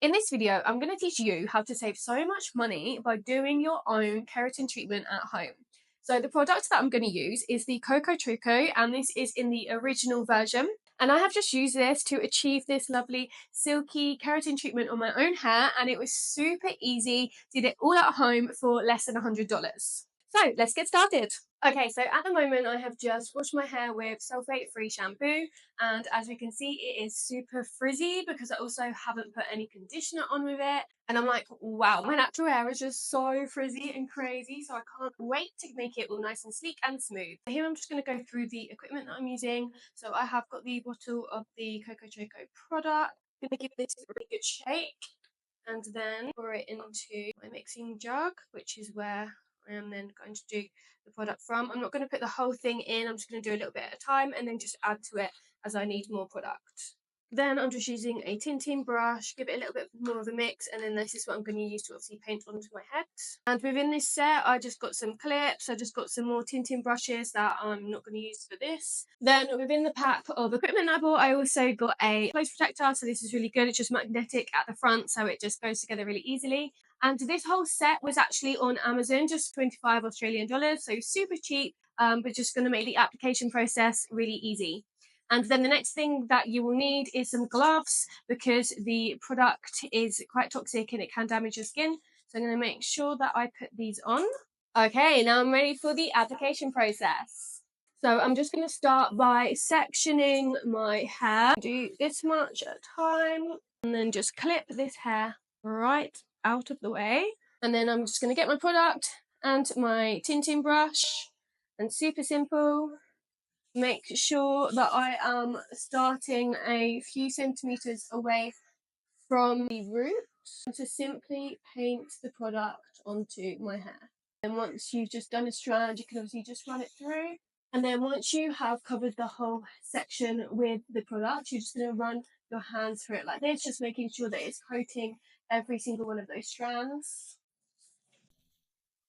In this video, I'm going to teach you how to save so much money by doing your own keratin treatment at home. So the product that I'm going to use is the Cocochoco, and this is in the original version. And I have just used this to achieve this lovely silky keratin treatment on my own hair, and it was super easy. Did it all at home for less than $100. So let's get started. Okay, so at the moment I have just washed my hair with sulfate-free shampoo, and as we can see it is super frizzy because I also haven't put any conditioner on with it. And I'm like, wow, my natural hair is just so frizzy and crazy, so I can't wait to make it all nice and sleek and smooth. Here I'm just going to go through the equipment that I'm using. So I have got the bottle of the Cocochoco product. I'm going to give this a really good shake and then pour it into my mixing jug, which is where I am then going to do the product from. I'm not going to put the whole thing in, I'm just going to do a little bit at a time and then just add to it as I need more product. Then I'm just using a tinting brush, give it a little bit more of a mix, and then this is what I'm going to use to obviously paint onto my head. And within this set, I just got some clips, I just got some more tinting brushes that I'm not going to use for this. Then within the pack of equipment I bought, I also got a clothes protector, so this is really good. It's just magnetic at the front, so it just goes together really easily. And this whole set was actually on Amazon, just 25 Australian dollars, so super cheap, but just going to make the application process really easy. And then the next thing that you will need is some gloves because the product is quite toxic and it can damage your skin. So I'm going to make sure that I put these on. Okay, now I'm ready for the application process. So I'm just going to start by sectioning my hair. Do this much at a time and then just clip this hair right out of the way. And then I'm just going to get my product and my tinting brush, and super simple. Make sure that I am starting a few centimeters away from the root to simply paint the product onto my hair. And once you've just done a strand, you can obviously just run it through. And then once you have covered the whole section with the product, you're just going to run your hands through it like this, just making sure that it's coating every single one of those strands.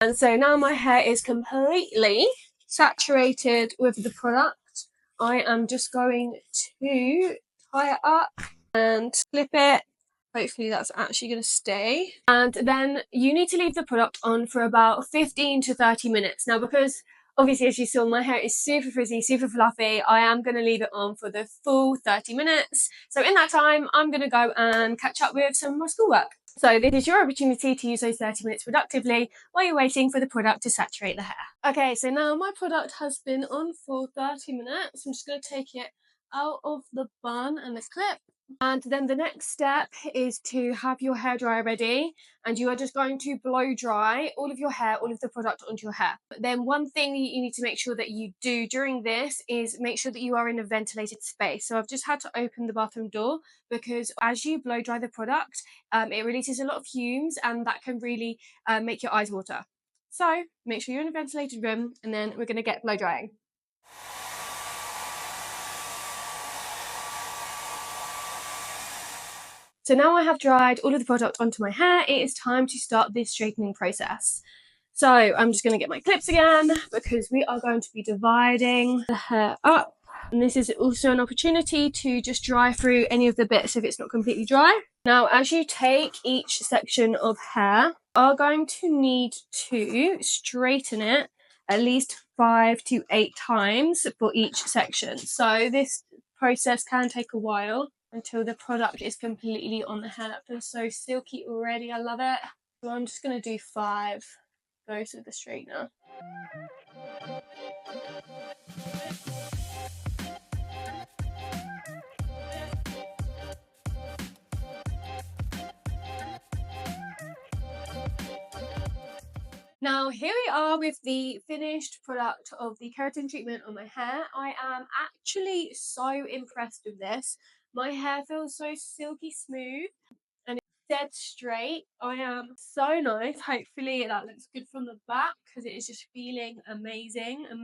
And so now my hair is completely saturated with the product. I am just going to tie it up and clip it. Hopefully that's actually going to stay. And then you need to leave the product on for about 15 to 30 minutes. Now, because obviously, as you saw, my hair is super frizzy, super fluffy, I am going to leave it on for the full 30 minutes. So in that time, I'm going to go and catch up with some of my schoolwork. So this is your opportunity to use those 30 minutes productively while you're waiting for the product to saturate the hair. Okay, so now my product has been on for 30 minutes. I'm just going to take it out of the bun and this clip. And then the next step is to have your hairdryer ready, and you are just going to blow dry all of your hair, all of the product onto your hair. But then one thing you need to make sure that you do during this is make sure that you are in a ventilated space. So I've just had to open the bathroom door because as you blow dry the product, it releases a lot of fumes, and that can really make your eyes water. So make sure you're in a ventilated room, and then we're going to get blow drying. So now I have dried all of the product onto my hair, it is time to start this straightening process. So I'm just going to get my clips again because we are going to be dividing the hair up. And this is also an opportunity to just dry through any of the bits if it's not completely dry. Now, as you take each section of hair, you are going to need to straighten it at least 5 to 8 times for each section. So this process can take a while until the product is completely on the hair. That feels so silky already, I love it. So I'm just going to do 5 goes with the straightener. Now here we are with the finished product of the keratin treatment on my hair. I am actually so impressed with this. My hair feels so silky smooth and it's dead straight. I am so nice. Hopefully that looks good from the back because it is just feeling amazing. A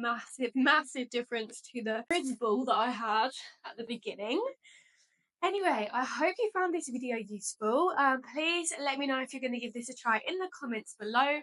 massive difference to the frizz ball that I had at the beginning. Anyway, I hope you found this video useful. Please let me know if you're going to give this a try in the comments below.